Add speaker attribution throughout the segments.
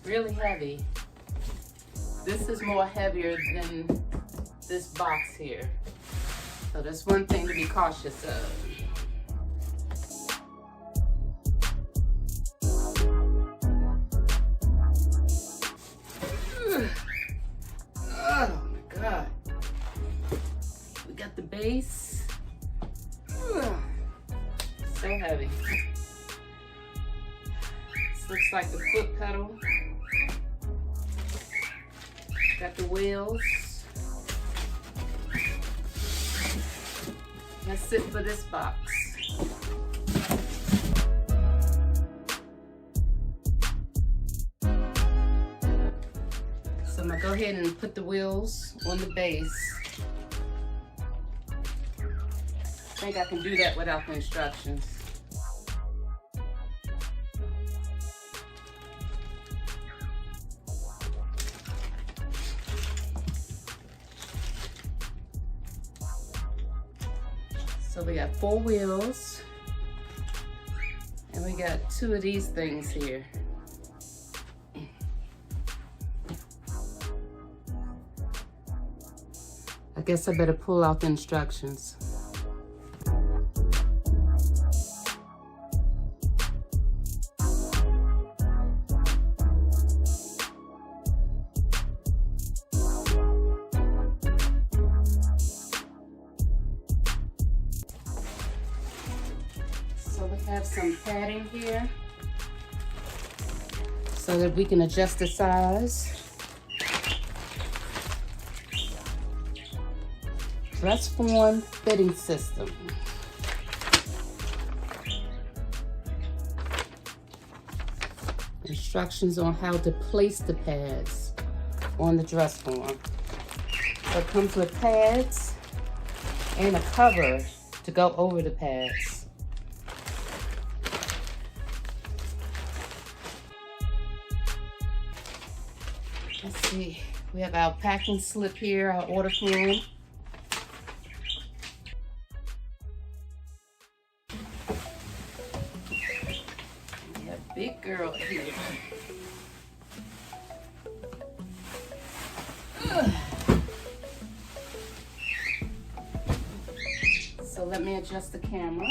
Speaker 1: really heavy. This is more heavier than this box here. So that's one thing to be cautious of. Oh my God. We got the base. So heavy. This looks like the foot pedal. Got the wheels. That's it for this box. So I'm gonna go ahead and put the wheels on the base. I think I can do that without the instructions. So we got 4 wheels, and we got 2 of these things here. I guess I better pull out the instructions. So we have some padding here so that we can adjust the size. Dress form fitting system. Instructions on how to place the pads on the dress form. So it comes with pads and a cover to go over the pads. Let's see, we have our packing slip here, our order form. Big girl here. So let me adjust the camera.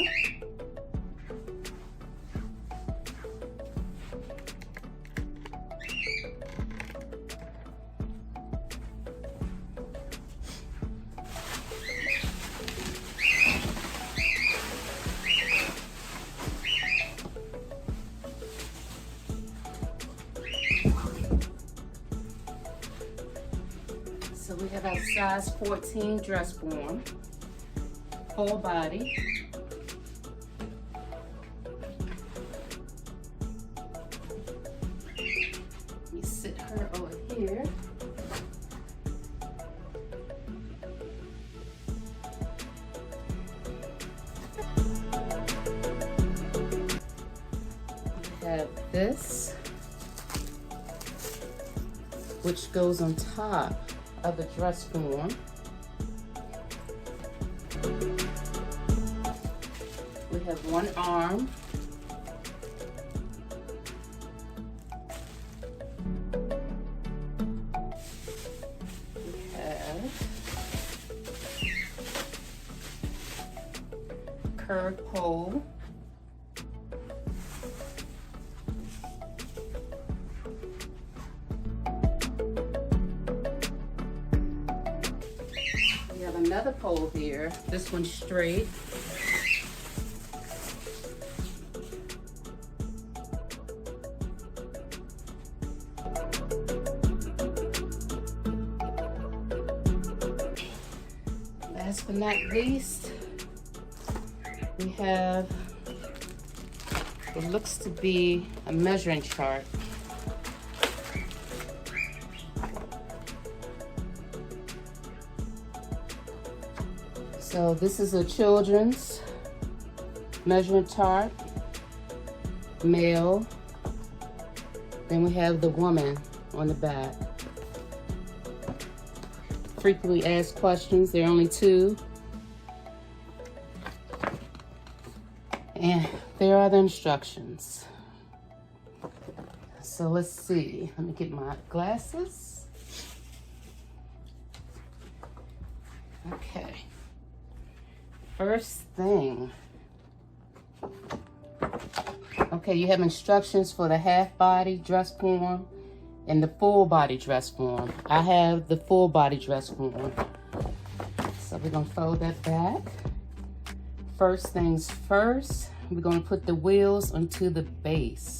Speaker 1: So we have our size 14 dress form, full body. Let me sit her over here. We have this, which goes on top of the dress form. We have one arm. We have curved pole. Another pole here, this one's straight. Last but not least, we have what looks to be a measuring chart. So this is a children's measurement chart, male. Then we have the woman on the back. Frequently asked questions, there are only 2. And there are the instructions. So let's see. Let me get my glasses. Okay. First thing. Okay, you have instructions for the half body dress form and the full body dress form. I have the full body dress form. So we're gonna fold that back. First things first, we're gonna put the wheels onto the base.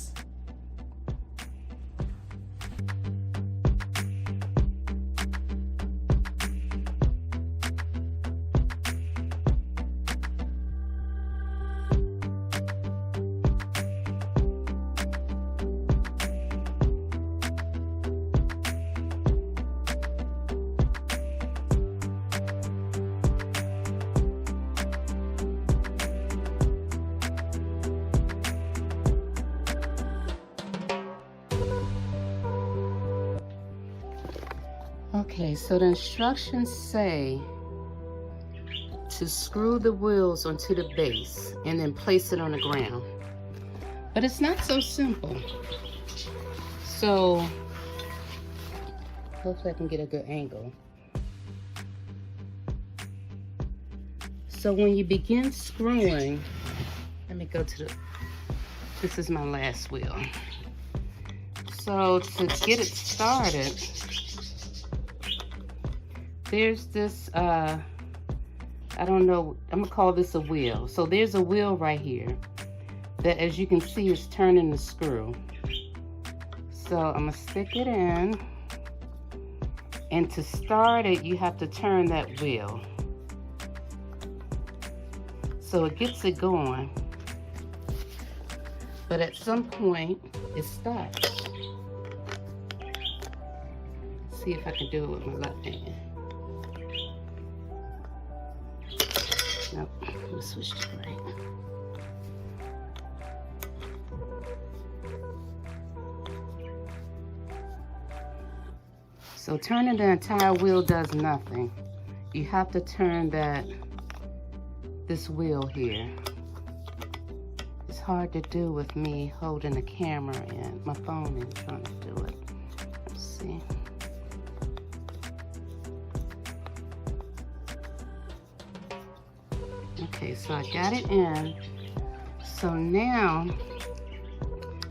Speaker 1: Okay, so the instructions say to screw the wheels onto the base and then place it on the ground. But it's not so simple. So, hopefully I can get a good angle. So when you begin screwing, let me go to this is my last wheel. So to get it started, there's this, I don't know, I'm gonna call this a wheel. So there's a wheel right here that, as you can see, is turning the screw. So I'm gonna stick it in, and to start it, you have to turn that wheel. So it gets it going, but at some point, it stops. See if I can do it with my left hand. Nope, let me switch to right. So turning the entire wheel does nothing. You have to turn this wheel here. It's hard to do with me holding the camera and my phone and trying to do it. Let's see. Okay, so I got it in. So now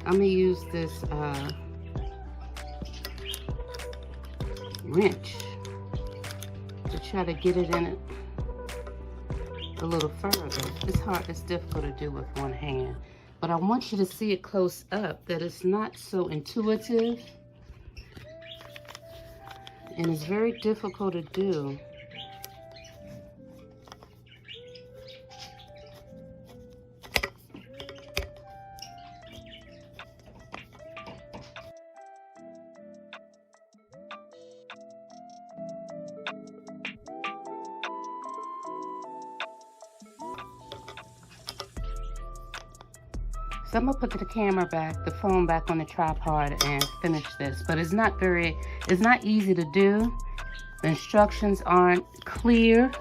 Speaker 1: I'm gonna use this wrench to try to get it in it a little further. It's difficult to do with one hand, but I want you to see it close up that it's not so intuitive and it's very difficult to do. So I'm gonna put the camera back, the phone back on the tripod and finish this. But it's not easy to do. The instructions aren't clear.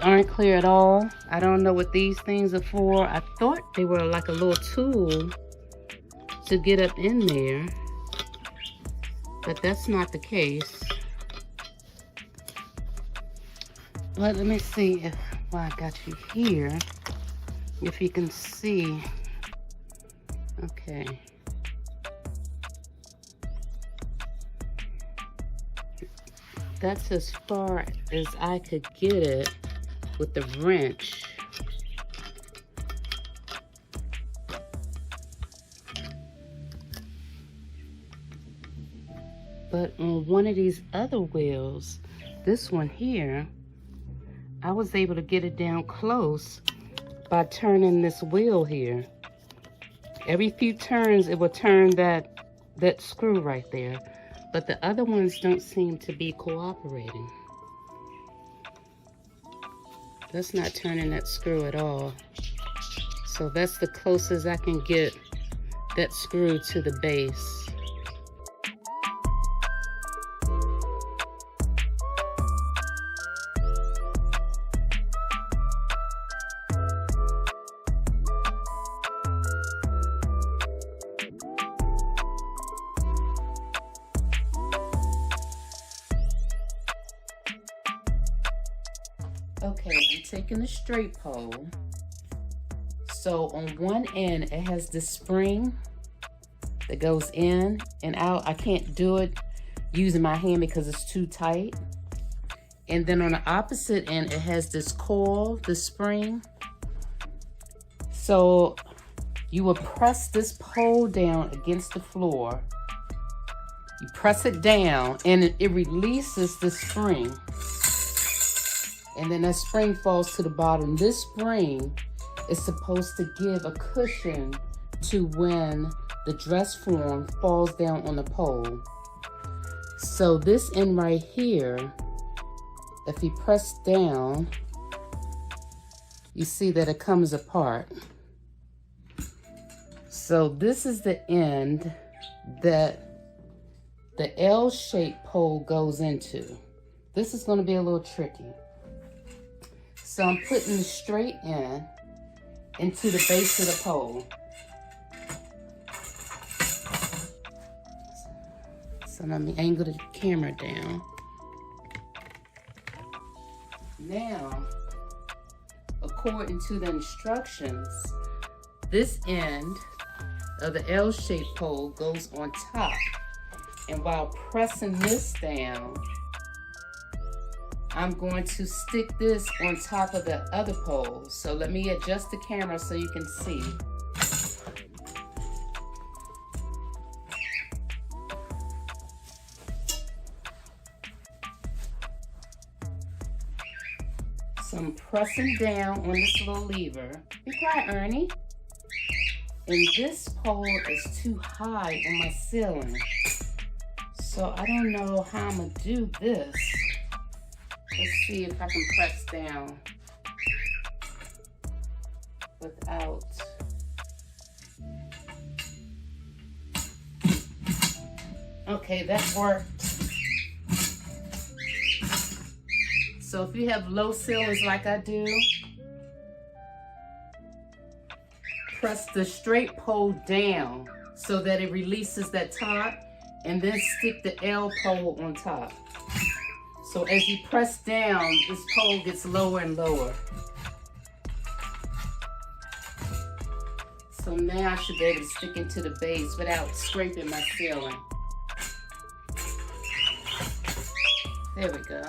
Speaker 1: Aren't clear at all. I don't know what these things are for. I thought they were like a little tool to get up in there, but that's not the case. But let me see if, while I got you here, if you can see. Okay. That's as far as I could get it with the wrench. But on one of these other wheels, this one here, I was able to get it down close by turning this wheel here. Every few turns, it will turn that screw right there. But the other ones don't seem to be cooperating. That's not turning that screw at all. So that's the closest I can get that screw to the base. Okay, I'm taking the straight pole. So on one end, it has this spring that goes in and out. I can't do it using my hand because it's too tight. And then on the opposite end, it has this coil, this spring. So you will press this pole down against the floor. You press it down and it releases the spring. And then that spring falls to the bottom. This spring is supposed to give a cushion to when the dress form falls down on the pole. So this end right here, if you press down, you see that it comes apart. So this is the end that the L-shaped pole goes into. This is going to be a little tricky. So I'm putting the straight end into the base of the pole. So let me angle the camera down. Now, according to the instructions, this end of the L-shaped pole goes on top. And while pressing this down, I'm going to stick this on top of the other pole. So let me adjust the camera so you can see. So I'm pressing down on this little lever. Be quiet, Ernie. And this pole is too high on my ceiling. So I don't know how I'm gonna do this. Let's see if I can press down without. Okay, that worked. So if you have low ceilings like I do, press the straight pole down so that it releases that top, and then stick the L pole on top. So as you press down, this pole gets lower and lower. So now I should be able to stick into the base without scraping my ceiling. There we go.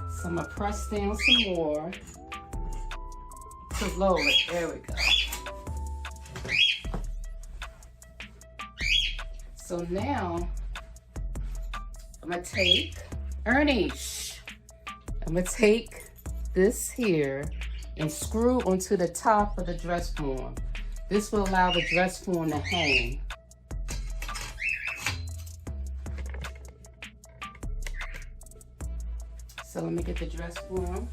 Speaker 1: So I'm gonna press down some more to lower it. There we go. So now I'm gonna take, Ernie, shh. I'm gonna take this here and screw onto the top of the dress form. This will allow the dress form to hang. So let me get the dress form.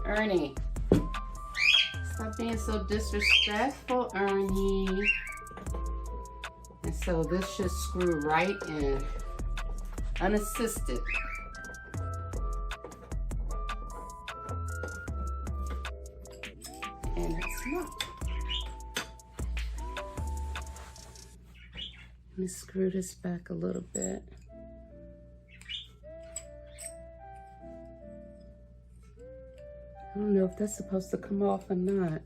Speaker 1: Ernie, stop being so disrespectful, Ernie. And so this should screw right in, unassisted. And it's not. Let me screw this back a little bit. I don't know if that's supposed to come off or not.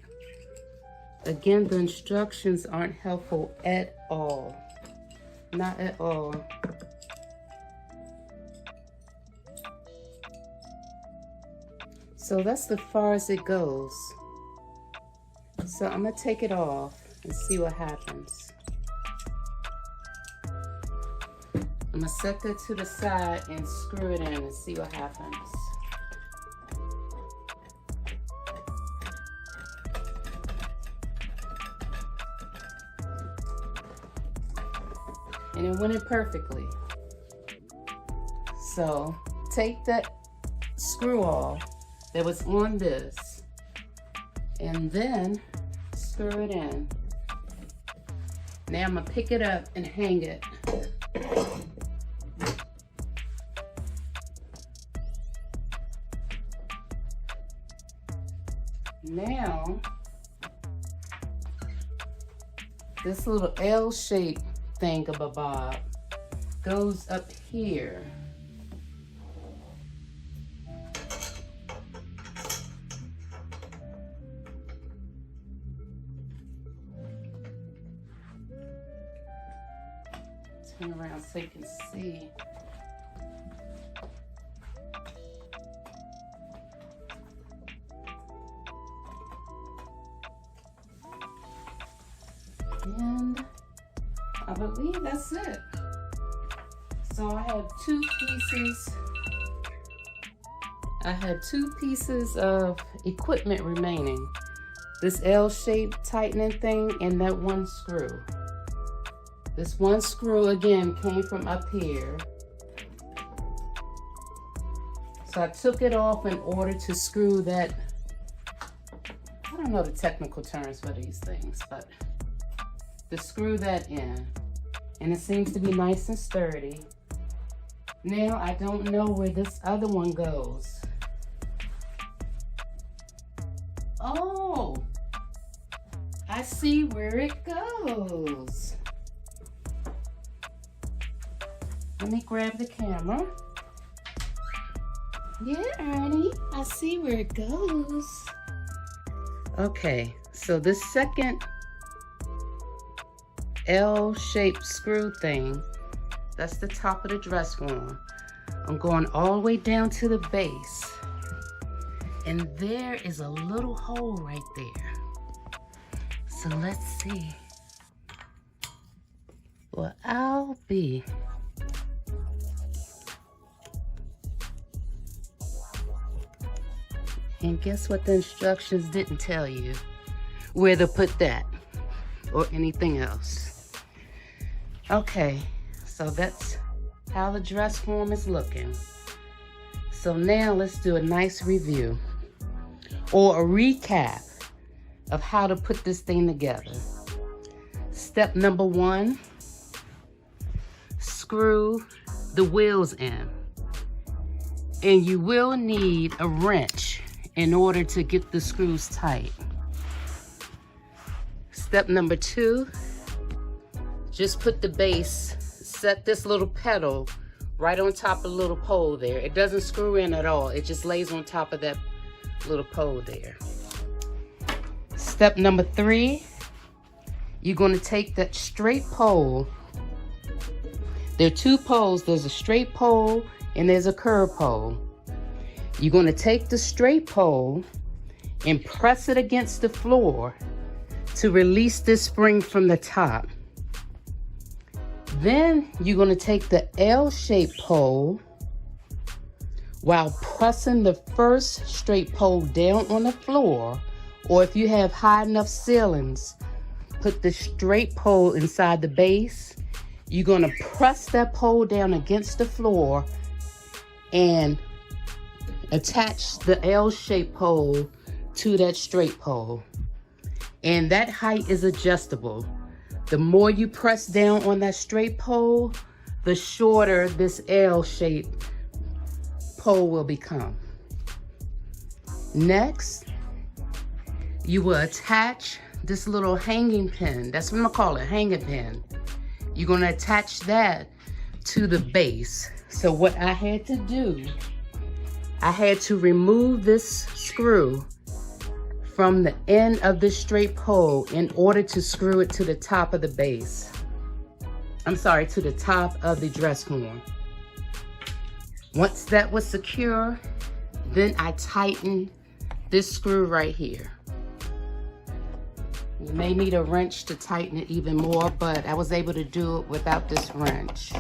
Speaker 1: Again, the instructions aren't helpful at all. Not at all. So that's the far as it goes. So I'm gonna take it off and see what happens. I'm gonna set that to the side and screw it in and see what happens. And it went in perfectly. So take that screw off that was on this and then screw it in. Now I'm gonna pick it up and hang it. Now, this little L-shaped thingamabob goes up here. Turn around so you can see. And I believe that's it. So I have two pieces of equipment remaining. This L-shaped tightening thing and that one screw. This one screw again came from up here. So I took it off in order to screw that. I don't know the technical terms for these things, but to screw that in. And it seems to be nice and sturdy. Now I don't know where this other one goes. Oh, I see where it goes. Let me grab the camera. Yeah, Ernie, I see where it goes. Okay, so this second L-shaped screw thing, that's the top of the dress form. I'm going all the way down to the base. And there is a little hole right there. So let's see what I'll be. And guess what the instructions didn't tell you? Where to put that or anything else. Okay, so that's how the dress form is looking. So now let's do a nice review or a recap of how to put this thing together. Step number 1, screw the wheels in. And you will need a wrench in order to get the screws tight. Step number 2, just put the base, set this little pedal right on top of the little pole there. It doesn't screw in at all. It just lays on top of that little pole there. Step number 3, you're going to take that straight pole. There are 2 poles. There's a straight pole and there's a curved pole. You're going to take the straight pole and press it against the floor to release this spring from the top. Then you're going to take the L-shaped pole while pressing the first straight pole down on the floor, or if you have high enough ceilings, put the straight pole inside the base. You're going to press that pole down against the floor and attach the L-shaped pole to that straight pole. And that height is adjustable. The more you press down on that straight pole, the shorter this L-shaped pole will become. Next, you will attach this little hanging pin. That's what I'm gonna call it, hanging pin. You're gonna attach that to the base. So what I had to do, I had to remove this screw from the end of the straight pole in order to screw it to the top of the base. I'm sorry, to the top of the dress form. Once that was secure, then I tightened this screw right here. You may need a wrench to tighten it even more, but I was able to do it without this wrench.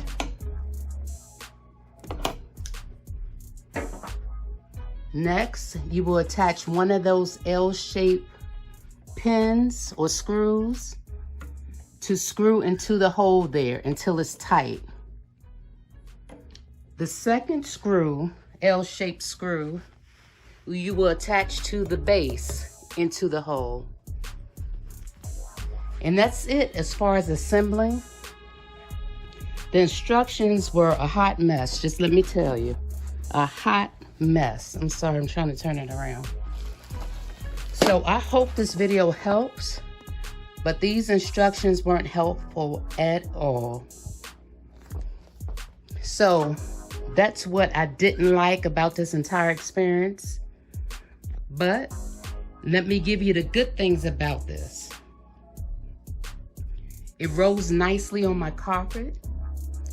Speaker 1: Next, you will attach one of those L-shaped pins or screws to screw into the hole there until it's tight. The second screw, L-shaped screw, you will attach to the base into the hole. And that's it as far as assembling. The instructions were a hot mess, just let me tell you. A hot mess. I'm sorry, I'm trying to turn it around. So I hope this video helps. But these instructions weren't helpful at all. So that's what I didn't like about this entire experience. But let me give you the good things about this. It rolls nicely on my carpet.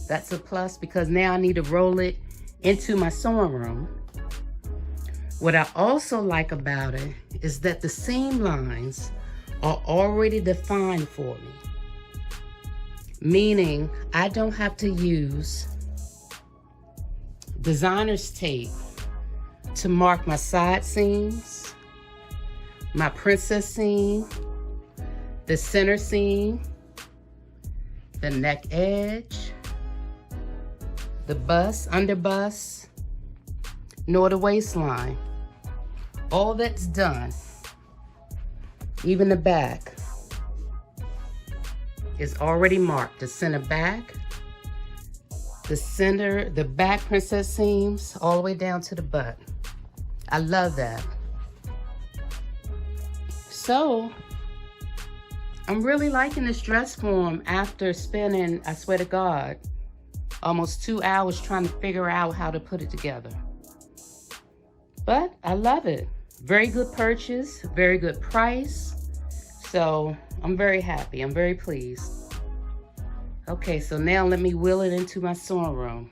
Speaker 1: That's a plus because now I need to roll it into my sewing room. What I also like about it is that the seam lines are already defined for me. Meaning I don't have to use designer's tape to mark my side seams, my princess seam, the center seam, the neck edge, the bust, under bust, nor the waistline. All that's done, even the back, is already marked. The center back, the back princess seams, all the way down to the butt. I love that. So, I'm really liking this dress form after spending, I swear to God, almost 2 hours trying to figure out how to put it together. But I love it. Very good purchase, very good price. So I'm very happy, I'm very pleased. Okay, so now let me wheel it into my sewing room.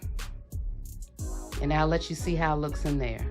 Speaker 1: And I'll let you see how it looks in there.